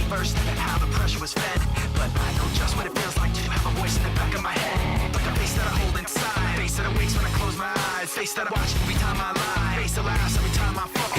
first and how the pressure was fed. But I know just what it feels like to have a voice in the back of my head, like a face that I hold inside, face that awakes when I close my eyes, face that I watch every time I lie, face that laughs every time I fall.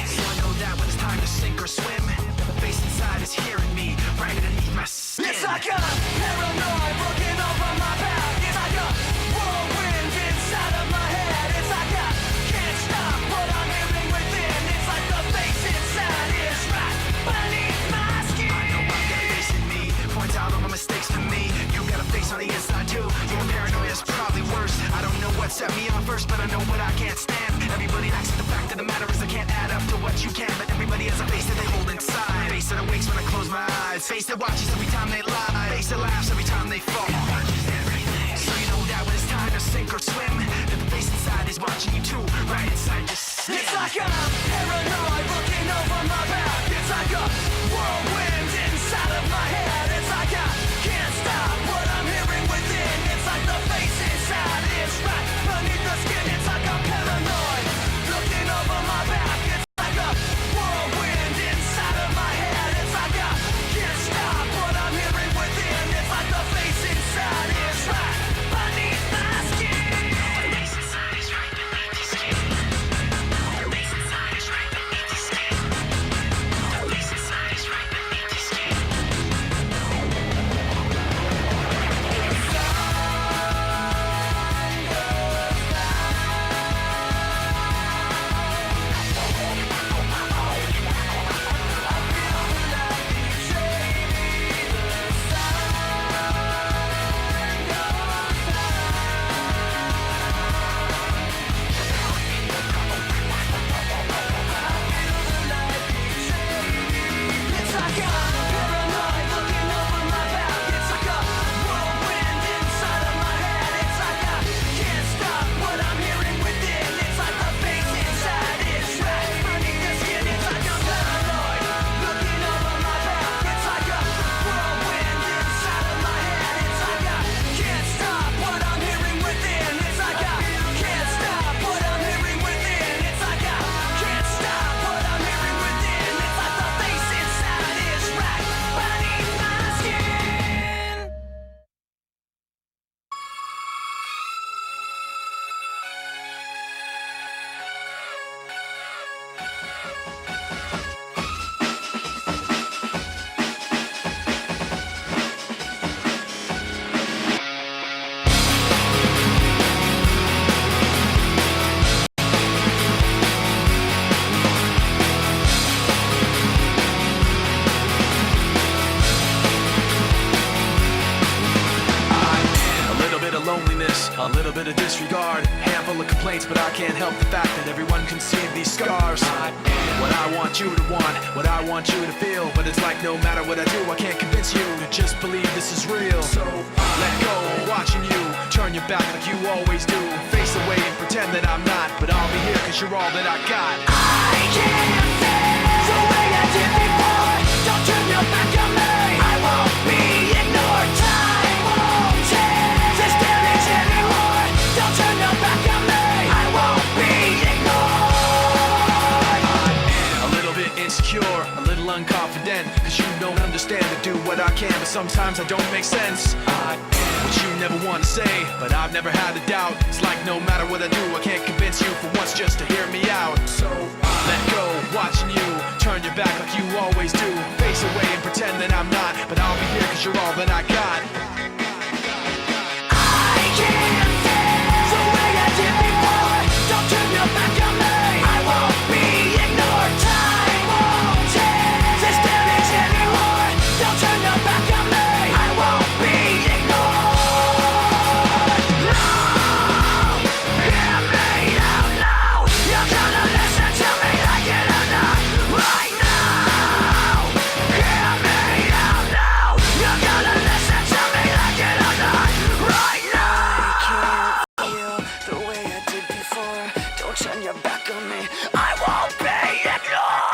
So I know that when it's time to sink or swim, the face inside is hearing me right underneath my skin. It's like a paranoid looking over my back. It's like a whirlwind inside of my head. It's like I can't stop what I'm hearing within. It's like the face inside is right beneath my skin. I know I've got a face in me, points out all my mistakes to me. You got a face on the inside too. Your paranoia is probably worse. I don't know what set me off first, but I know what I can't stand. Everybody acts like the fact of the matter is I can't add up to what you can, but everybody has a face that they hold inside, face that awakes when I close my eyes, face that watches every time they lie, face that laughs every time they fall. So you know that when it's time to sink or swim, that the face inside is watching you too, right inside your skin. It's like a paranoid looking over my back. It's like a whirlwind inside of my head. It's like I can't stop what I'm hearing within. It's like the face inside is right beneath the skin. It's like a paranoid looking over my back. It's like a whirlwind inside of my head. It's like I can't stop what I'm hearing within. It's like the face inside is right beneath my skin. The face inside is right beneath your skin. The face inside is right beneath your skin. The face inside is right beneath your skin. It's like a paranoid looking over my back. It's like a whirlwind inside of my head. It's like I can't stop what I'm hearing within. It's like the face inside is right beneath the skin. It's like a paranoid looking over my back. It's like a whirlwind inside of my head. It's like I can't stop what I'm hearing within. It's like I can't stop what I'm hearing within. It's like I can't stop what I'm hearing within. It's like the face inside is right beneath my skin. A little bit of loneliness, a little bit of disregard, handful of complaints, but I can't help the fact that everyone can see these scars. What I want you to want, what I want you to feel, but it's like no matter what I do, I can't convince you to just believe this is real. So let go, watching you turn your back like you always do, face away and pretend that I'm not, but I'll be here 'cause you're all that I got. I can't feel the way I did before. Don't turn your back on me. I won't be ignored. Time won't change this damage anymore. Don't turn your back on me. I won't be ignored. A little bit insecure, a little unconfident, 'cause you don't understand to do what I can, but sometimes I don't make sense. What you never want to say, but I've never had a doubt. It's like no matter what I do, I can't convince you for once just to hear me out. So let go, watching you turn your back like you always do, face away and pretend that I'm not, but I'll be here 'cause you're all that I got. I can't feel the way I did before. Don't turn your back on me. I won't be ignored. Time won't change this damage anymore. Don't turn your back on me. I won't be ignored. No, hear me out now. You're gonna listen to me like it or not. Right now, hear me out now. You're gonna listen to me like it or not. Right now. I can't feel the way I did before. Don't turn your back on me. I won't be ignored.